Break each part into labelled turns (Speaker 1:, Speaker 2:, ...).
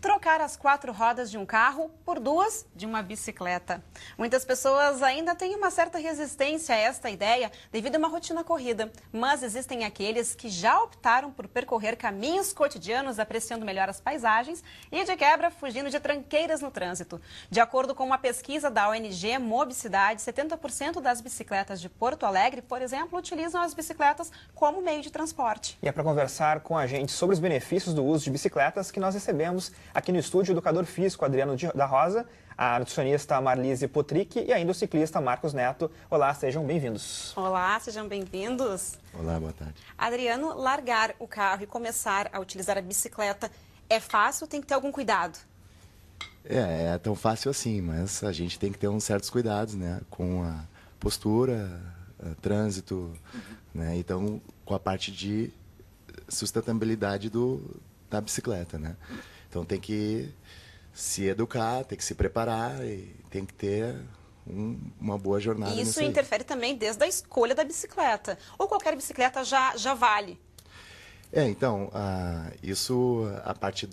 Speaker 1: Trocar as 4 rodas de um carro por 2 de uma bicicleta. Muitas pessoas ainda têm uma certa resistência a esta ideia devido a uma rotina corrida. Mas existem aqueles que já optaram por percorrer caminhos cotidianos apreciando melhor as paisagens e, de quebra, fugindo de tranqueiras no trânsito. De acordo com uma pesquisa da ONG Mobicidade, 70% das bicicletas de Porto Alegre, por exemplo, utilizam as bicicletas como meio de transporte.
Speaker 2: E é para conversar com a gente sobre os benefícios do uso de bicicletas que nós recebemos aqui no estúdio o educador físico Adriano da Rosa, a nutricionista Marlise Potrick e ainda o ciclista Marcos Neto. Olá, sejam bem-vindos.
Speaker 1: Olá, sejam bem-vindos.
Speaker 3: Olá, boa tarde.
Speaker 1: Adriano, largar o carro e começar a utilizar a bicicleta é fácil ou tem que ter algum cuidado?
Speaker 3: É tão fácil assim, mas a gente tem que ter uns certos cuidados, né? Com a postura, trânsito, né? Então, com a parte de sustentabilidade da bicicleta, né? Então tem que se educar, tem que se preparar e tem que ter uma boa jornada.
Speaker 1: E isso interfere também desde a escolha da bicicleta. Ou qualquer bicicleta já vale?
Speaker 3: Então, a parte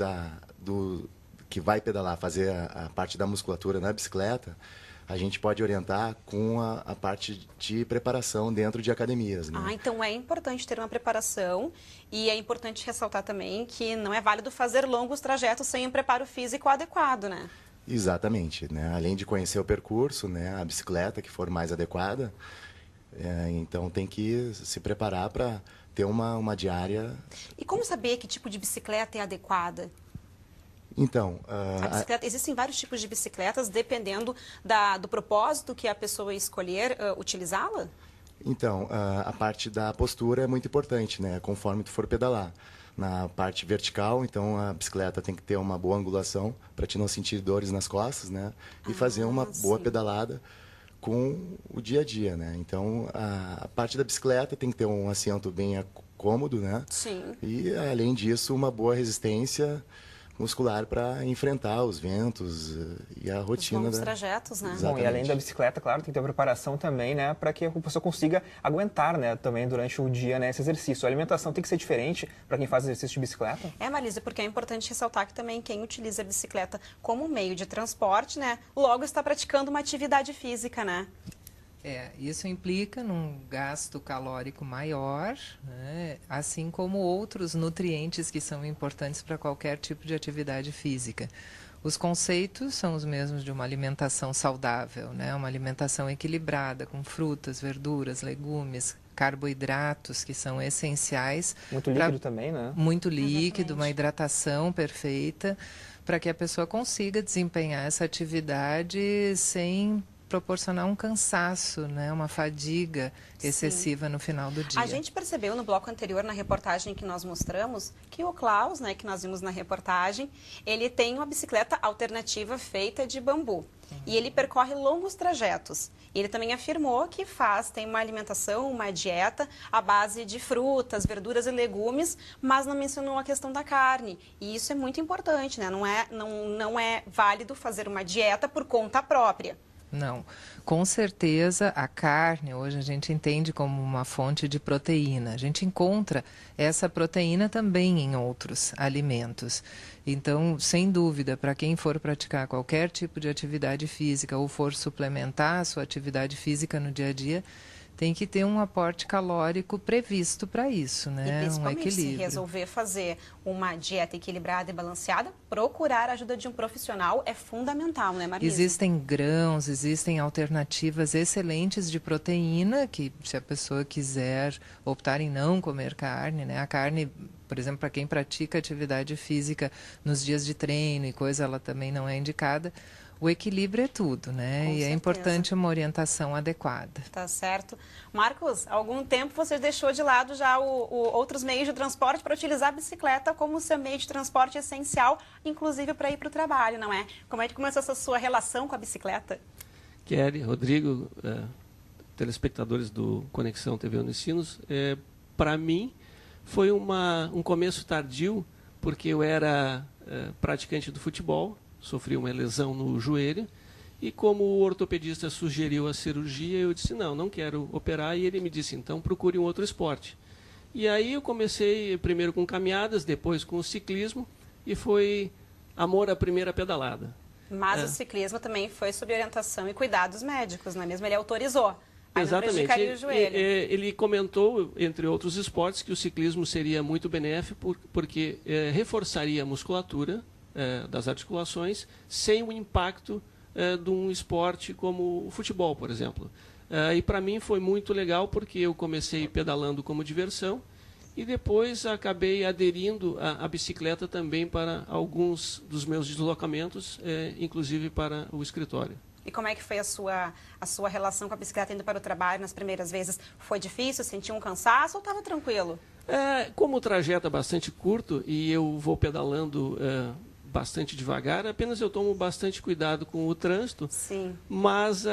Speaker 3: do que vai pedalar, fazer a parte da musculatura na bicicleta, a gente pode orientar com a parte de preparação dentro de academias, né?
Speaker 1: Então é importante ter uma preparação e é importante ressaltar também que não é válido fazer longos trajetos sem um preparo físico adequado, né?
Speaker 3: Exatamente, né? Além de conhecer o percurso, né? A bicicleta que for mais adequada, então tem que se preparar para ter uma diária.
Speaker 1: E como saber que tipo de bicicleta é adequada?
Speaker 3: Então,
Speaker 1: existem vários tipos de bicicletas, dependendo do propósito que a pessoa escolher utilizá-la?
Speaker 3: Então, a parte da postura é muito importante, né? Conforme tu for pedalar. Na parte vertical, então a bicicleta tem que ter uma boa angulação para te não sentir dores nas costas, né? E fazer uma boa pedalada com o dia a dia, né? Então, a parte da bicicleta tem que ter um assento bem cômodo, né?
Speaker 1: Sim.
Speaker 3: E, além disso, uma boa resistência muscular para enfrentar os ventos e a rotina.
Speaker 1: Os longos trajetos, né?
Speaker 2: Bom, e além da bicicleta, claro, tem que ter preparação também, né, para que a pessoa consiga aguentar, né, também durante o dia, né, esse exercício. A alimentação tem que ser diferente para quem faz exercício de bicicleta?
Speaker 1: Marlise, porque é importante ressaltar que também quem utiliza a bicicleta como meio de transporte, né, logo está praticando uma atividade física, né?
Speaker 4: Isso implica num gasto calórico maior, né? Assim como outros nutrientes que são importantes para qualquer tipo de atividade física. Os conceitos são os mesmos de uma alimentação saudável, né? Uma alimentação equilibrada, com frutas, verduras, legumes, carboidratos, que são essenciais.
Speaker 2: Muito líquido também, né?
Speaker 4: Muito líquido,
Speaker 1: Exatamente.
Speaker 4: Uma hidratação perfeita, para que a pessoa consiga desempenhar essa atividade sem proporcionar um cansaço, né, uma fadiga excessiva no final do dia.
Speaker 1: A gente percebeu no bloco anterior, na reportagem que nós mostramos, que o Klaus, né, que nós vimos na reportagem, ele tem uma bicicleta alternativa feita de bambu. E ele percorre longos trajetos. Ele também afirmou que tem uma alimentação, uma dieta à base de frutas, verduras e legumes, mas não mencionou a questão da carne. E isso é muito importante, né? Não é válido fazer uma dieta por conta própria.
Speaker 4: Não, com certeza a carne hoje a gente entende como uma fonte de proteína. A gente encontra essa proteína também em outros alimentos. Então, sem dúvida, para quem for praticar qualquer tipo de atividade física ou for suplementar a sua atividade física no dia a dia, tem que ter um aporte calórico previsto para isso, né?
Speaker 1: E principalmente
Speaker 4: um equilíbrio.
Speaker 1: Se resolver fazer uma dieta equilibrada e balanceada, procurar a ajuda de um profissional é fundamental, né, Marlise?
Speaker 4: Existem grãos, existem alternativas excelentes de proteína, que se a pessoa quiser optar em não comer carne, né? A carne, por exemplo, para quem pratica atividade física nos dias de treino e coisa, ela também não é indicada. O equilíbrio é tudo, né?
Speaker 1: Com
Speaker 4: e
Speaker 1: certeza.
Speaker 4: É importante uma orientação adequada.
Speaker 1: Tá certo. Marcos, há algum tempo você deixou de lado já outros meios de transporte para utilizar a bicicleta como seu meio de transporte essencial, inclusive para ir para o trabalho, não é? Como é que começou essa sua relação com a bicicleta?
Speaker 5: Kelly, Rodrigo, telespectadores do Conexão TV Unicinos, para mim foi um começo tardio, porque eu era praticante do futebol, sofri uma lesão no joelho e como o ortopedista sugeriu a cirurgia, eu disse não quero operar, e ele me disse então procure um outro esporte. E aí eu comecei primeiro com caminhadas, depois com o ciclismo e foi amor à primeira pedalada.
Speaker 1: Mas o ciclismo também foi sob orientação e cuidados médicos, não é mesmo? Ele autorizou. Mas não
Speaker 5: Exatamente.
Speaker 1: prejudicaria o joelho.
Speaker 5: Ele comentou, entre outros esportes, que o ciclismo seria muito benéfico porque reforçaria a musculatura das articulações sem o impacto de um esporte como o futebol, por exemplo. E para mim foi muito legal porque eu comecei pedalando como diversão e depois acabei aderindo à bicicleta também para alguns dos meus deslocamentos, inclusive para o escritório.
Speaker 1: E como é que foi a sua relação com a bicicleta indo para o trabalho nas primeiras vezes? Foi difícil? Sentiu um cansaço ou estava tranquilo?
Speaker 5: Como o trajeto é bastante curto e eu vou pedalando bastante devagar, apenas eu tomo bastante cuidado com o trânsito.
Speaker 1: Sim.
Speaker 5: Mas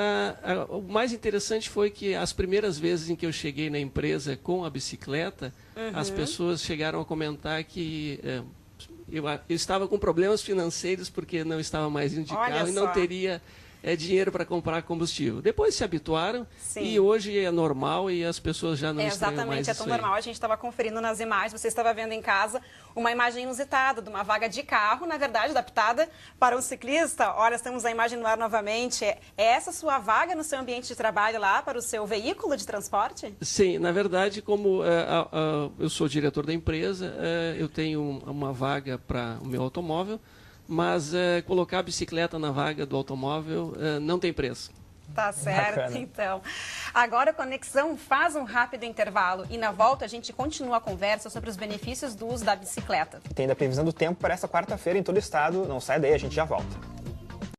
Speaker 5: o mais interessante foi que as primeiras vezes em que eu cheguei na empresa com a bicicleta, as pessoas chegaram a comentar que eu estava com problemas financeiros porque não estava mais indo de carro e não teria dinheiro para comprar combustível. Depois se habituaram. Sim. E hoje é normal e as pessoas já não estranham mais
Speaker 1: isso. Exatamente, é tão normal. A gente estava conferindo nas imagens, você estava vendo em casa uma imagem inusitada de uma vaga de carro, na verdade, adaptada para um ciclista. Olha, estamos a imagem no ar novamente. É essa sua vaga no seu ambiente de trabalho lá, para o seu veículo de transporte?
Speaker 5: Sim, na verdade, como eu sou diretor da empresa, eu tenho uma vaga para o meu automóvel, mas colocar a bicicleta na vaga do automóvel não tem preço.
Speaker 1: Tá certo, bacana. Então. Agora a Conexão faz um rápido intervalo e na volta a gente continua a conversa sobre os benefícios do uso da bicicleta.
Speaker 2: E tem ainda a previsão do tempo para essa quarta-feira em todo o estado. Não sai daí, a gente já volta.